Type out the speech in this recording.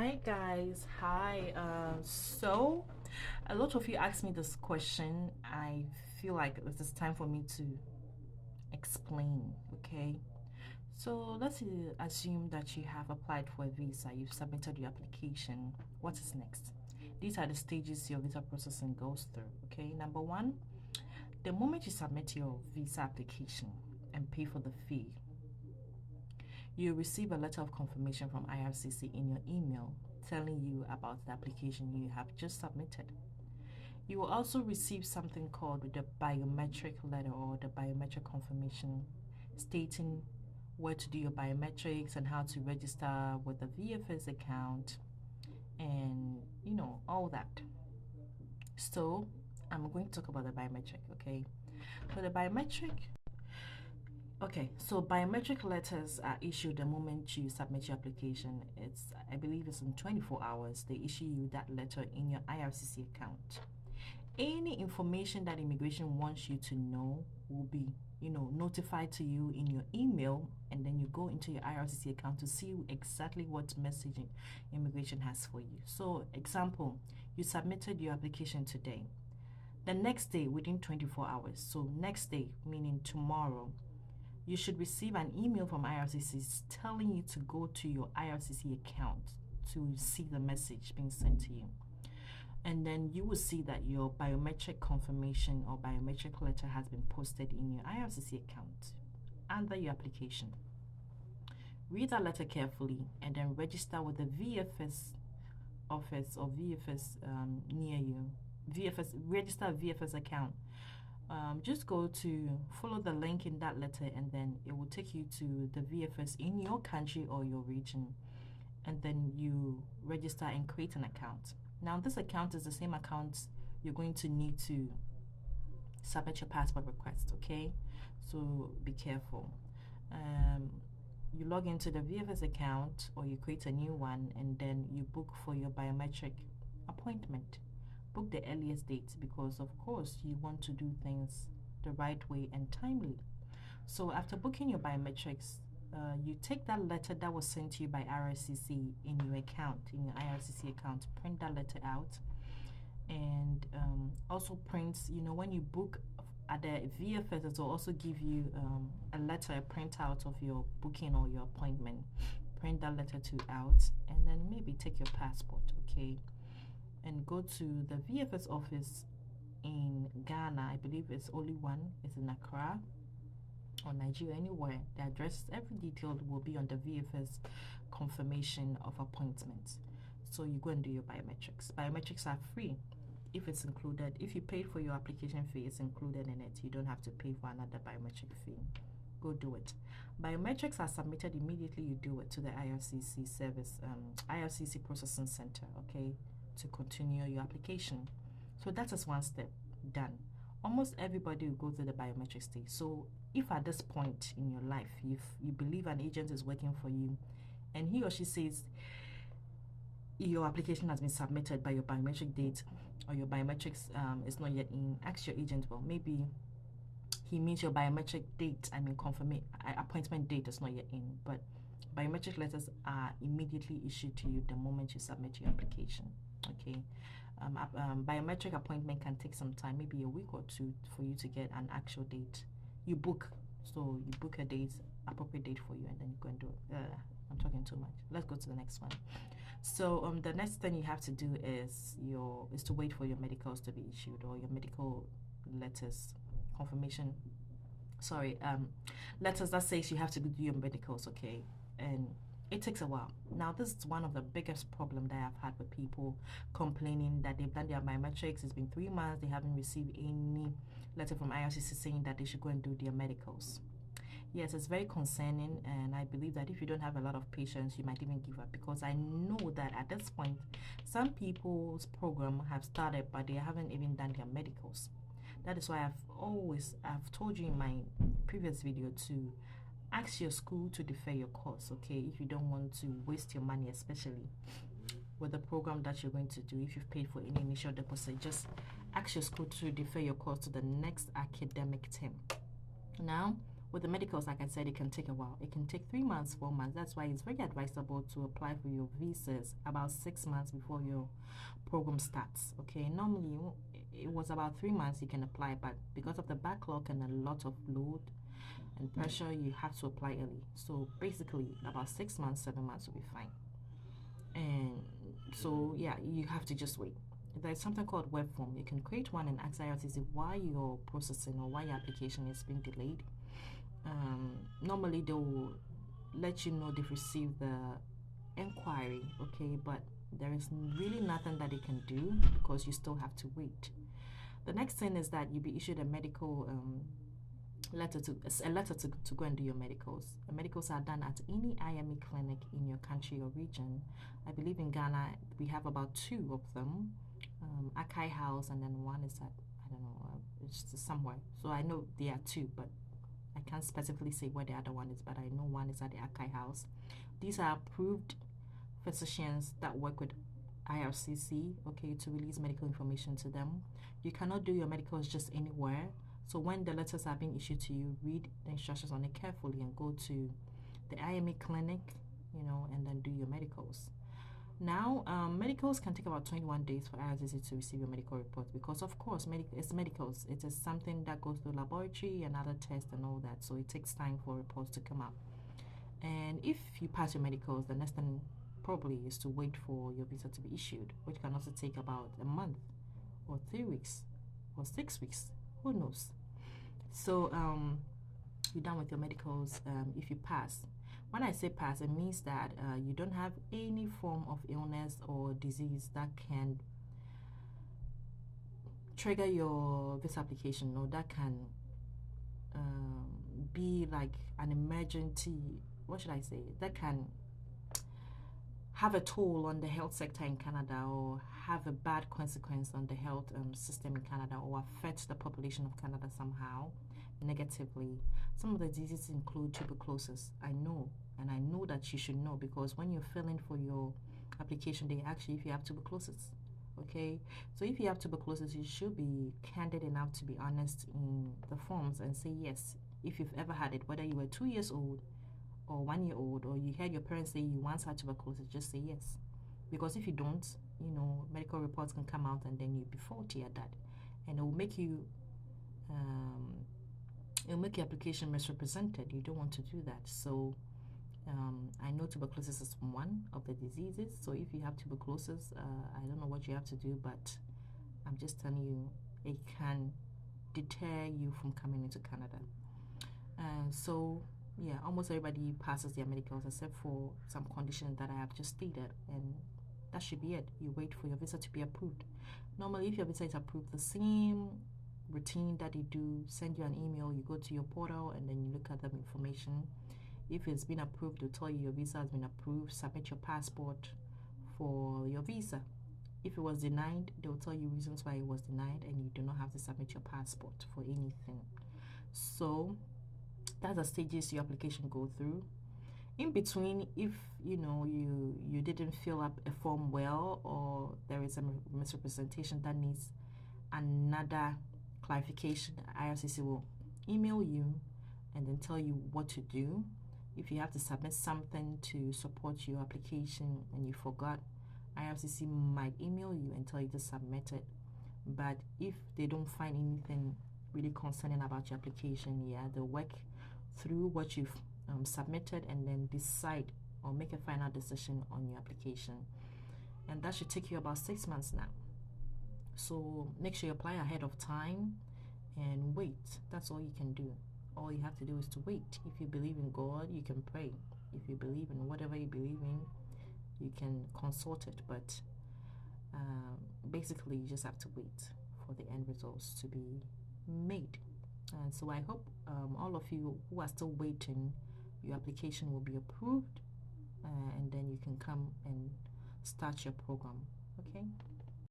Hi guys, hi. So a lot of you asked me this question. I feel like it is time for me to explain, okay? So let's assume that you have applied for a visa, you've submitted your application. What is next? These are the stages your visa processing goes through, okay? Number one, the moment you submit your visa application and pay for the fee, you receive a letter of confirmation from IRCC in your email telling you about the application you have just submitted. You will also receive something called the biometric letter or the biometric confirmation stating where to do your biometrics and how to register with the VFS account and all that. So I'm going to talk about the biometric, okay? For the biometric, okay, so biometric letters are issued the moment you submit your application. I believe it's in 24 hours. They issue you that letter in your IRCC account. Any information that immigration wants you to know will be, notified to you in your email, and then you go into your IRCC account to see exactly what messaging immigration has for you. So, example, you submitted your application today. The next day, within 24 hours, so next day, meaning tomorrow, you should receive an email from IRCC telling you to go to your IRCC account to see the message being sent to you. And then you will see that your biometric confirmation or biometric letter has been posted in your IRCC account under your application. Read that letter carefully and then register with the VFS office or VFS near you. Register a VFS account. Just go to follow the link in that letter, and then it will take you to the VFS in your country or your region, and then you register and create an account. Now this account is the same account you're going to need to submit your passport request, okay? So be careful. You log into the VFS account or you create a new one, and then you book for your biometric appointment. Book the earliest date because of course you want to do things the right way and timely. So after booking your biometrics, you take that letter that was sent to you by IRCC in your account, in your IRCC account, print that letter out, and also print, when you book at the VFS, it will also give you a letter, a printout of your booking or your appointment. Print that letter out, and then maybe take your passport, okay? And go to the VFS office in Ghana. I believe it's only one. It's in Accra or Nigeria, anywhere. The address, every detail will be on the VFS confirmation of appointment. So you go and do your biometrics. Biometrics are free if it's included. If you paid for your application fee, it's included in it. You don't have to pay for another biometric fee. Go do it. Biometrics are submitted immediately. You do it to the IRCC service, IRCC Processing Center, okay, to continue your application. So that is one step done. Almost everybody will go through the biometric stage. So if at this point in your life you believe an agent is working for you and he or she says your application has been submitted by your biometric date or your biometrics is not yet in, ask your agent, well, maybe he means your biometric date, appointment date is not yet in, but biometric letters are immediately issued to you the moment you submit your application, okay? Biometric appointment can take some time, maybe a week or two, for you to get an actual date. You book a date, appropriate date for you, and then you go and do it. I'm talking too much. Let's go to the next one. So the next thing you have to do is to wait for your medicals to be issued, or your medical letters, confirmation. Letters that says you have to do your medicals, okay? And it takes a while. Now, this is one of the biggest problems that I've had with people complaining that they've done their biometrics. It's been 3 months. They haven't received any letter from IRCC saying that they should go and do their medicals. Yes, it's very concerning, and I believe that if you don't have a lot of patience, you might even give up, because I know that at this point, some people's program have started, but they haven't even done their medicals. That is why I've told you in my previous video to ask your school to defer your course, okay? If you don't want to waste your money, especially with the program that you're going to do. If you've paid for any initial deposit, just ask your school to defer your course to the next academic term. Now, With the medicals, like I said, it can take a while. It can take 3 months, 4 months. That's why it's very advisable to apply for your visas about 6 months before your program starts. Okay, normally it was about 3 months you can apply, but because of the backlog and a lot of load and pressure, you have to apply early. So basically, about 6 months, 7 months will be fine. And so, yeah, you have to just wait. There's something called web form. You can create one and ask IRCC why your processing or why your application is being delayed. Normally, they will let you know they've received the inquiry, okay, but there is really nothing that they can do because you still have to wait. The next thing is that you'll be issued a medical letter to go and do your medicals. The medicals are done at any IME clinic in your country or region. I believe in Ghana we have about 2 of them, Akai House, and then one is at, I don't know, it's somewhere. So I know there are 2, but I can't specifically say where the other one is, but I know one is at the Akai House. These are approved physicians that work with IRCC, okay, to release medical information to them. You cannot do your medicals just anywhere. So when the letters are being issued to you, read the instructions on it carefully and go to the IME clinic, and then do your medicals. Now, medicals can take about 21 days for IRCC to receive your medical report because, of course, it's medicals. It is something that goes through laboratory and other tests and all that. So it takes time for reports to come out. And if you pass your medicals, the next thing probably is to wait for your visa to be issued, which can also take about a month or 3 weeks or 6 weeks. Who knows? So you're done with your medicals if you pass. When I say pass, it means that you don't have any form of illness or disease that can trigger your visa application, or that can be like an emergency, what should I say, that can have a toll on the health sector in Canada or have a bad consequence on the health system in Canada or affect the population of Canada somehow negatively. Some of the diseases include tuberculosis. I know that you should know because when you're filling for your application, they ask you if you have tuberculosis. Okay, so if you have tuberculosis, you should be candid enough to be honest in the forms and say yes if you've ever had it, whether you were 2 years old or 1 year old, or you heard your parents say you once had tuberculosis, just say yes. Because if you don't, medical reports can come out and then you'll be faulty at that. And it will make you, it'll make your application misrepresented. You don't want to do that. So I know tuberculosis is one of the diseases. So if you have tuberculosis, I don't know what you have to do, but I'm just telling you, it can deter you from coming into Canada. So yeah, almost everybody passes their medicals except for some conditions that I have just stated, and that should be it. You wait for your visa to be approved. Normally, if your visa is approved, the same routine that they do, send you an email, you go to your portal and then you look at the information. If it's been approved, they'll tell you your visa has been approved, submit your passport for your visa. If it was denied, they'll tell you reasons why it was denied, and you do not have to submit your passport for anything. So that's the stages your application go through. In between, if you didn't fill up a form well, or there is a misrepresentation that needs another clarification, IRCC will email you and then tell you what to do. If you have to submit something to support your application and you forgot, IRCC might email you and tell you to submit it. But if they don't find anything really concerning about your application, they'll work through what you've submitted and then decide or make a final decision on your application. And that should take you about 6 months now. So make sure you apply ahead of time and wait. That's all you can do. All you have to do is to wait. If you believe in God, you can pray. If you believe in whatever you believe in, you can consult it. But basically, you just have to wait for the end results to be made. And so I hope all of you who are still waiting, your application will be approved, and then you can come and start your program. Okay.